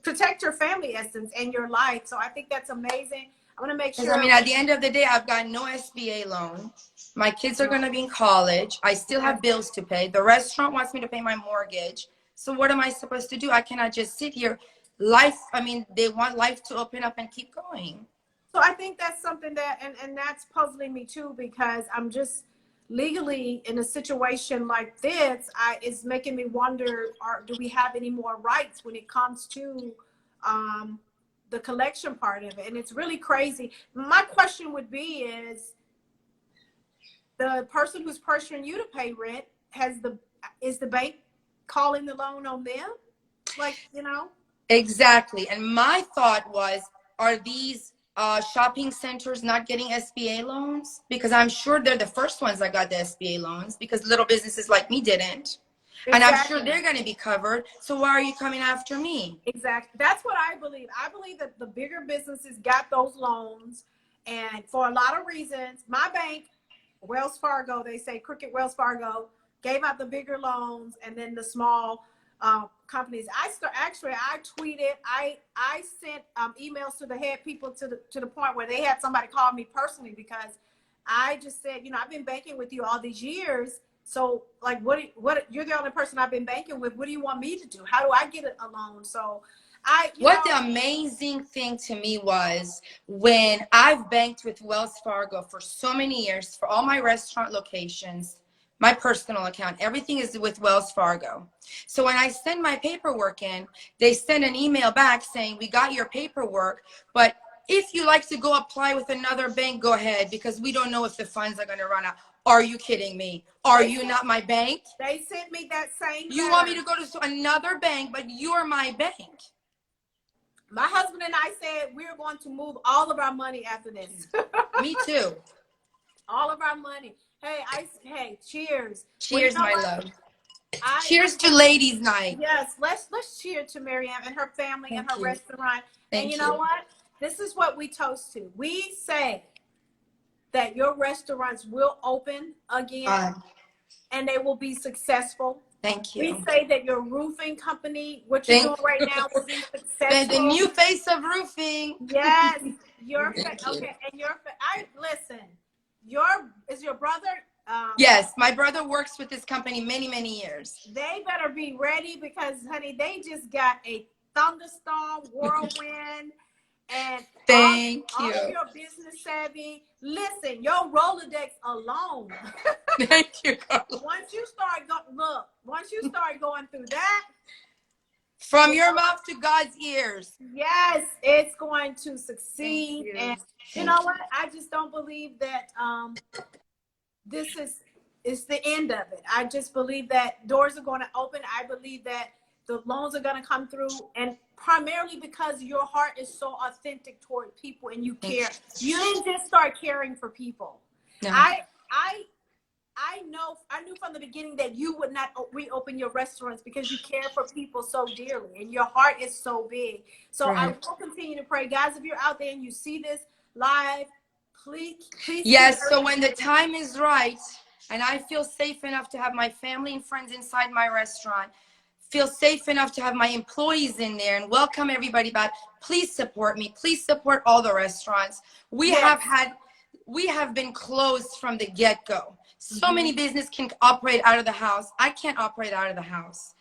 protect your family essence and your life. So I think that's amazing. I want to make Because sure. I mean, at the end of the day, I've got no SBA loan. My kids are going to be in college. I still have bills to pay. The restaurant wants me to pay my mortgage. So what am I supposed to do? I cannot just sit here. They want life to open up and keep going. So I think that's something that, and that's puzzling me too, because I'm just legally in a situation like this. It's making me wonder: do we have any more rights when it comes to the collection part of it? And it's really crazy. My question would be: the person who's pressuring you to pay rent is the bank calling the loan on them? Like, Exactly. And my thought was, are these shopping centers not getting SBA loans? Because I'm sure they're the first ones that got the SBA loans, because little businesses like me didn't. exactly. And I'm sure they're going to be covered. So why are you coming after me? Exactly. That's what I believe. I believe that the bigger businesses got those loans, and for a lot of reasons, my bank, Wells Fargo, they say Crooked Wells Fargo, gave out the bigger loans, and then the small companies. I tweeted, I sent emails to the head people to the point where they had somebody call me personally, because I just said, I've been banking with you all these years. So like, what you're the only person I've been banking with. What do you want me to do? How do I get a loan? So the amazing thing to me was, when I've banked with Wells Fargo for so many years, for all my restaurant locations, my personal account, everything is with Wells Fargo. So when I send my paperwork in, they send an email back saying, we got your paperwork, but if you like to go apply with another bank, go ahead, because we don't know if the funds are going to run out. Are you kidding me? Are you not my bank? They sent me that same You want me to go to another bank, but you're my bank. My husband and I said we're going to move all of our money after this. Me too. All of our money. Hey, cheers. Cheers, my love. Cheers to ladies' night. Yes, let's cheer to Maryam and her family and her restaurant. And you know what? This is what we toast to. We say that your restaurants will open again and they will be successful. Thank you. We say that your roofing company, what you're doing right now, will be successful. The new face of roofing. Yes, okay, and listen. Is your brother? Yes, my brother works with this company many years. They better be ready, because, honey, they just got a thunderstorm, whirlwind, and all of your business savvy. Listen, your Rolodex alone. Thank you, Carla. Once you start going through that, from your mouth to God's ears. Yes, it's going to succeed. And you know what? I just don't believe that this is the end of it. I just believe that doors are going to open. I believe that the loans are going to come through, and primarily because your heart is so authentic toward people and you care. You didn't just start caring for people. No. I knew from the beginning that you would not reopen your restaurants because you care for people so dearly and your heart is so big. So I will continue to pray. Guys, if you're out there and you see this live, please. Yes, so when the time is right and I feel safe enough to have my family and friends inside my restaurant, feel safe enough to have my employees in there and welcome everybody back, please support me. Please support all the restaurants. We have been closed from the get-go. So many businesses can operate out of the house. I can't operate out of the house.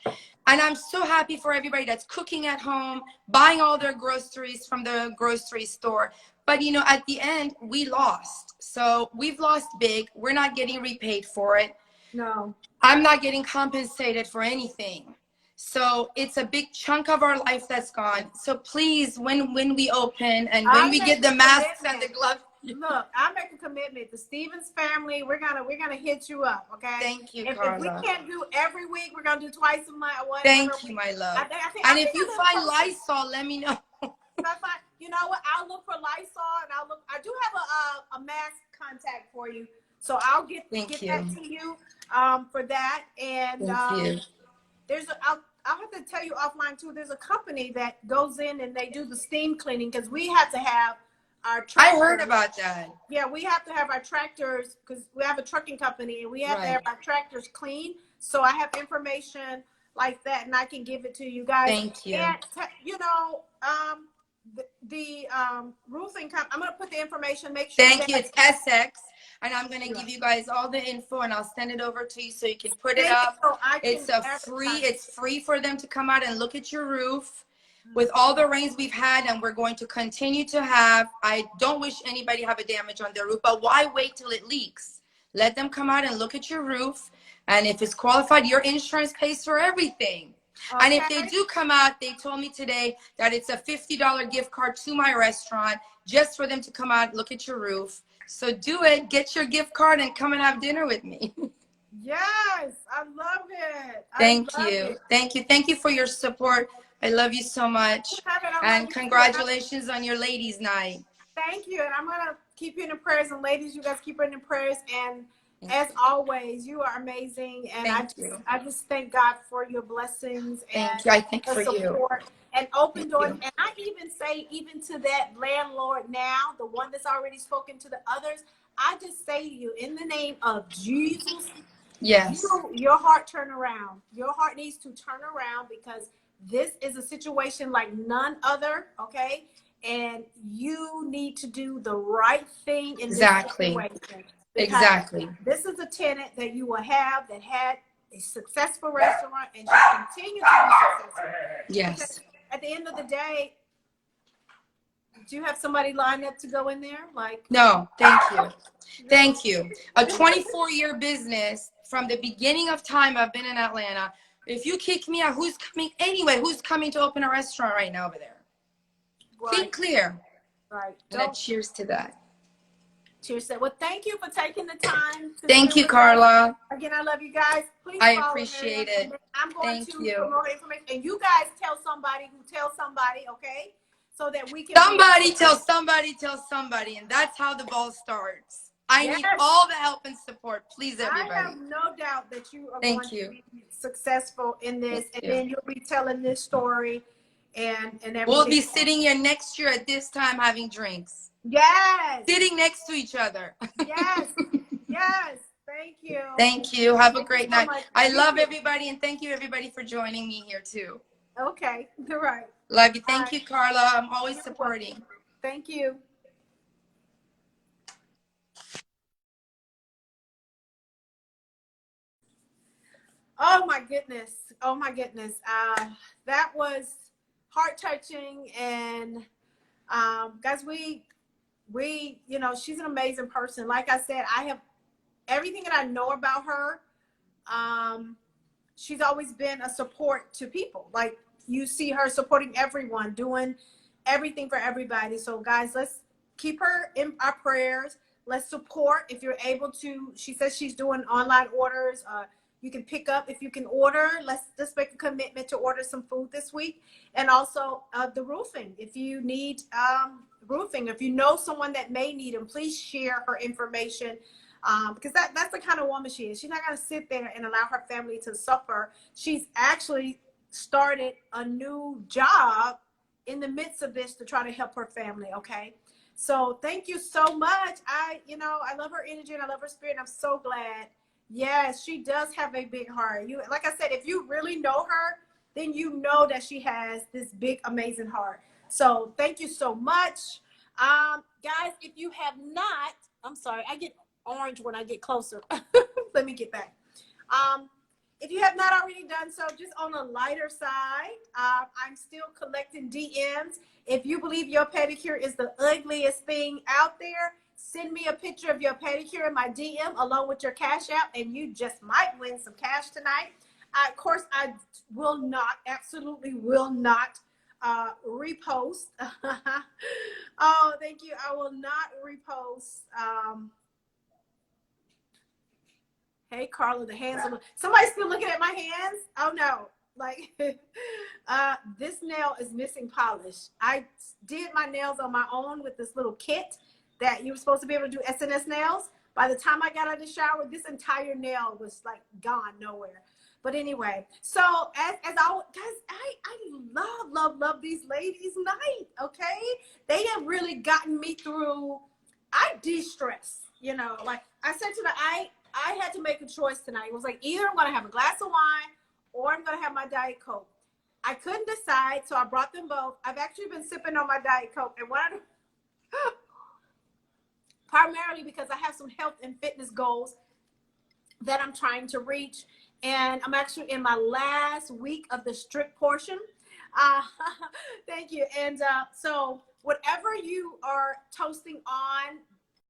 And I'm so happy for everybody that's cooking at home, buying all their groceries from the grocery store. But, at the end, we lost. So we've lost big. We're not getting repaid for it. No. I'm not getting compensated for anything. So it's a big chunk of our life that's gone. So please, when we open and when we get the masks and the gloves. Look, I make a commitment. The Stevens family, we're gonna hit you up, okay? Thank you, Carla. If we can't do every week, we're gonna do twice a month or whatever. Thank you, my love. And if you find Lysol, let me know. You know what? I'll look for Lysol, and I do have a mask contact for you, so I'll get that to you for that. And Thank you. I'll have to tell you offline too. There's a company that goes in and they do the steam cleaning, because we have to have our tractors. I heard about that. Yeah, we have to have our tractors, because we have a trucking company, and we have to have our tractors clean. So I have information like that, and I can give it to you guys. Thank you. And the roofing company. I'm gonna put the information. Make sure. Thank you. It's Essex, and I'm gonna Yeah. give you guys all the info, and I'll send it over to you so you can put it Thank you, up. so I can It's a free. advertise. It's free for them to come out and look at your roof. With all the rains we've had, and we're going to continue to have, I don't wish anybody have a damage on their roof, but why wait till it leaks? Let them come out and look at your roof, and if it's qualified, your insurance pays for everything. Okay. And if they do come out, they told me today that it's a $50 gift card to my restaurant just for them to come out, look at your roof. So do it, get your gift card and come and have dinner with me. Yes, I love it. Thank I love you. it. Thank you. Thank you for your support. I love you so much. And congratulations on your ladies' night. Thank you. And I'm going to keep you in the prayers. And ladies, you guys keep her in the prayers. And as always, you are amazing. And I just thank God for your blessings and I thank for support you. and open doors. And I even say, even to that landlord now, the one that's already spoken to the others, I just say to you, in the name of Jesus, yes, your heart turn around. Your heart needs to turn around, because this is a situation like none other, okay? And you need to do the right thing in this situation. Exactly. This is a tenant that you will have that had a successful restaurant and should continue to be successful. Yes. Because at the end of the day, do you have somebody lined up to go in there? Like, no, thank you. Thank you. A 24-year business from the beginning of time I've been in Atlanta. If you kick me out, who's coming anyway? Who's coming to open a restaurant right now over there? right, Think clear. right. And cheers to that. Cheers to that. Well, thank you for taking the time. Thank you, Carla. Again, I love you guys. Please I follow appreciate Maryam. it. I'm going Thank to you. promote information. And you guys tell somebody who tells somebody, okay? So that we can somebody tell somebody tell somebody, and that's how the ball starts. I need all the help and support, please, everybody. I have no doubt that you are going to be successful in this, and then you'll be telling this story and everything. We'll be sitting here next year at this time having drinks. Yes. Sitting next to each other. Yes. Yes. Thank you. Thank you. Have a great night. I love everybody, and thank you everybody for joining me here too. Okay. All right. Love you. Thank you, Carla. I'm always supporting. Thank you. Oh my goodness. Oh my goodness. That was heart touching. And guys, we, you know, she's an amazing person. Like I said, I have everything that I know about her. She's always been a support to people. Like, you see her supporting everyone, doing everything for everybody. So guys, let's keep her in our prayers. Let's support if you're able to. She says she's doing online orders. You can pick up if you can order. Let's just make a commitment to order some food this week. And also the roofing. If you need roofing, if you know someone that may need them, please share her information. Because that's the kind of woman she is. She's not going to sit there and allow her family to suffer. She's actually started a new job in the midst of this to try to help her family. Okay. So thank you so much. I love her energy and I love her spirit. And I'm so glad. Yes, she does have a big heart. Like I said, if you really know her, then you know that she has this big, amazing heart. So thank you so much. Guys, if you have not, I'm sorry, I get orange when I get closer. Let me get back. If you have not already done so, just on a lighter side, I'm still collecting DMs. If you believe your pedicure is the ugliest thing out there, send me a picture of your pedicure in my DM along with your Cash App, and you just might win some cash tonight. Of course, I will not, absolutely will not repost. Oh, thank you. I will not repost. Hey, Carla, the hands are, somebody's still looking at my hands? Oh no, like this nail is missing polish. I did my nails on my own with this little kit that you were supposed to be able to do SNS nails. By the time I got out of the shower, this entire nail was like gone nowhere. But anyway, so as I, guys, I love these ladies' night, okay? They have really gotten me through, I de-stress, you know, like I said to I had to make a choice tonight. It was like, either I'm going to have a glass of wine or I'm going to have my Diet Coke. I couldn't decide, so I brought them both. I've actually been sipping on my Diet Coke, and primarily because I have some health and fitness goals that I'm trying to reach. And I'm actually in my last week of the strict portion. Uh, Thank you. And so whatever you are toasting on,